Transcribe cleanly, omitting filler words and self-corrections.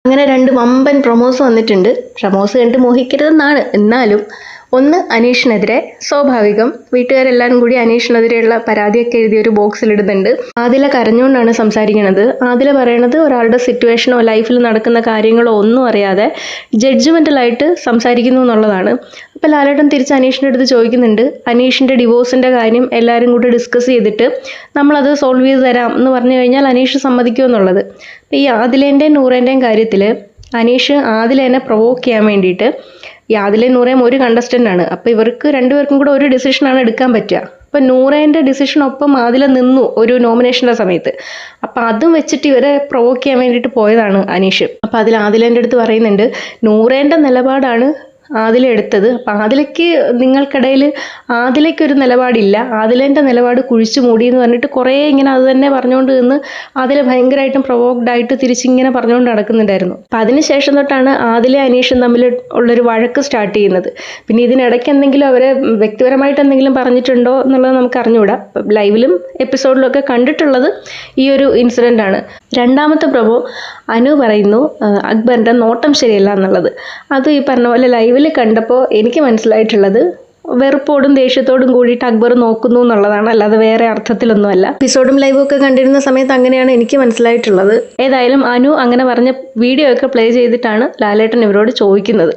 അങ്ങനെ 2 വമ്പൻ പ്രൊമോസ് വന്നിട്ടുണ്ട്. പ്രൊമോസ് കണ്ട് മോഹിക്കരുതെന്നാണ്. എന്നാലും ഒന്ന് അനീഷിനെതിരെ സ്വാഭാവികം വീട്ടുകാരെല്ലാവരും കൂടി അനീഷിനെതിരെയുള്ള പരാതിയൊക്കെ എഴുതി ഒരു ബോക്സിലിടുന്നുണ്ട്. ആദില കരഞ്ഞുകൊണ്ടാണ് സംസാരിക്കുന്നത്. ആദില പറയണത് ഒരാളുടെ സിറ്റുവേഷനോ ലൈഫിൽ നടക്കുന്ന കാര്യങ്ങളോ ഒന്നും അറിയാതെ ജഡ്ജ്മെൻ്റലായിട്ട് സംസാരിക്കുന്നു എന്നുള്ളതാണ്. അപ്പോൾ ലാലേട്ടൻ തിരിച്ച് അനീഷിൻ്റെ അടുത്ത് ചോദിക്കുന്നുണ്ട്, അനീഷിൻ്റെ ഡിവോഴ്സിൻ്റെ കാര്യം എല്ലാവരും കൂടി ഡിസ്കസ് ചെയ്തിട്ട് നമ്മളത് സോൾവ് ചെയ്ത് തരാം എന്ന് പറഞ്ഞു കഴിഞ്ഞാൽ അനീഷ് സമ്മതിക്കുമെന്നുള്ളത്. അപ്പോൾ ഈ ആദിലേൻ്റെയും നൂറേൻ്റെയും കാര്യത്തിൽ അനീഷ് ആദിലേനെ പ്രൊവോക്ക് ചെയ്യാൻ വേണ്ടിയിട്ട്, ഈ ആദിലയും നൂറയും ഒരു കണ്ടസ്റ്റൻ്റ് ആണ്. അപ്പോൾ ഇവർക്ക് രണ്ടുപേർക്കും കൂടെ ഒരു ഡിസിഷനാണ് എടുക്കാൻ പറ്റുക. അപ്പോൾ നൂറേൻ്റെ ഡിസിഷനൊപ്പം ആദില നിന്നു ഒരു നോമിനേഷൻ്റെ സമയത്ത്. അപ്പോൾ അതും വെച്ചിട്ട് ഇവരെ പ്രൊവോക്ക് ചെയ്യാൻ വേണ്ടിയിട്ട് പോയതാണ് അനീഷ്. അപ്പോൾ അതിൽ ആദിലേൻ്റെ അടുത്ത് പറയുന്നുണ്ട്, നൂറേൻ്റെ നിലപാടാണ് ആദില എടുത്തത്. അപ്പം ആദിലയ്ക്ക് നിങ്ങൾക്കിടയിൽ ആദിലയ്ക്കൊരു നിലപാടില്ല, ആദിലേൻ്റെ നിലപാട് കുഴിച്ചു മൂടി എന്ന് പറഞ്ഞിട്ട് കുറേ ഇങ്ങനെ അത് തന്നെ പറഞ്ഞുകൊണ്ട് നിന്ന് ആദില ഭയങ്കരമായിട്ടും പ്രൊവോക്ഡ് ആയിട്ട് തിരിച്ചിങ്ങനെ പറഞ്ഞുകൊണ്ട് നടക്കുന്നുണ്ടായിരുന്നു. അപ്പം അതിനുശേഷം തൊട്ടാണ് ആദില അനീഷും തമ്മിൽ ഉള്ളൊരു വഴക്ക് സ്റ്റാർട്ട് ചെയ്യുന്നത്. പിന്നെ ഇതിനിടയ്ക്ക് എന്തെങ്കിലും അവരെ വ്യക്തിപരമായിട്ട് എന്തെങ്കിലും പറഞ്ഞിട്ടുണ്ടോ എന്നുള്ളത് നമുക്ക് അറിഞ്ഞുകൂടാ. ലൈവിലും എപ്പിസോഡിലൊക്കെ കണ്ടിട്ടുള്ളത് ഈ ഒരു ഇൻസിഡൻ്റ് ആണ്. രണ്ടാമത്തെ പ്രൊമോ അനു പറയുന്നു അക്ബറിൻ്റെ നോട്ടം ശരിയല്ല എന്നുള്ളത്. അതും ഈ പറഞ്ഞ പോലെ ലൈവിൽ കണ്ടപ്പോൾ എനിക്ക് മനസ്സിലായിട്ടുള്ളത് വെറുപ്പോടും ദേഷ്യത്തോടും കൂടിയിട്ട് അക്ബർ നോക്കുന്നു എന്നുള്ളതാണ്, അല്ലാതെ വേറെ അർത്ഥത്തിലൊന്നുമല്ല. എപ്പിസോഡും ലൈവും ഒക്കെ കണ്ടിരുന്ന സമയത്ത് അങ്ങനെയാണ് എനിക്ക് മനസ്സിലായിട്ടുള്ളത്. ഏതായാലും അനു അങ്ങനെ പറഞ്ഞ വീഡിയോ ഒക്കെ പ്ലേ ചെയ്തിട്ടാണ് ലാലേട്ടൻ ഇവരോട് ചോദിക്കുന്നത്.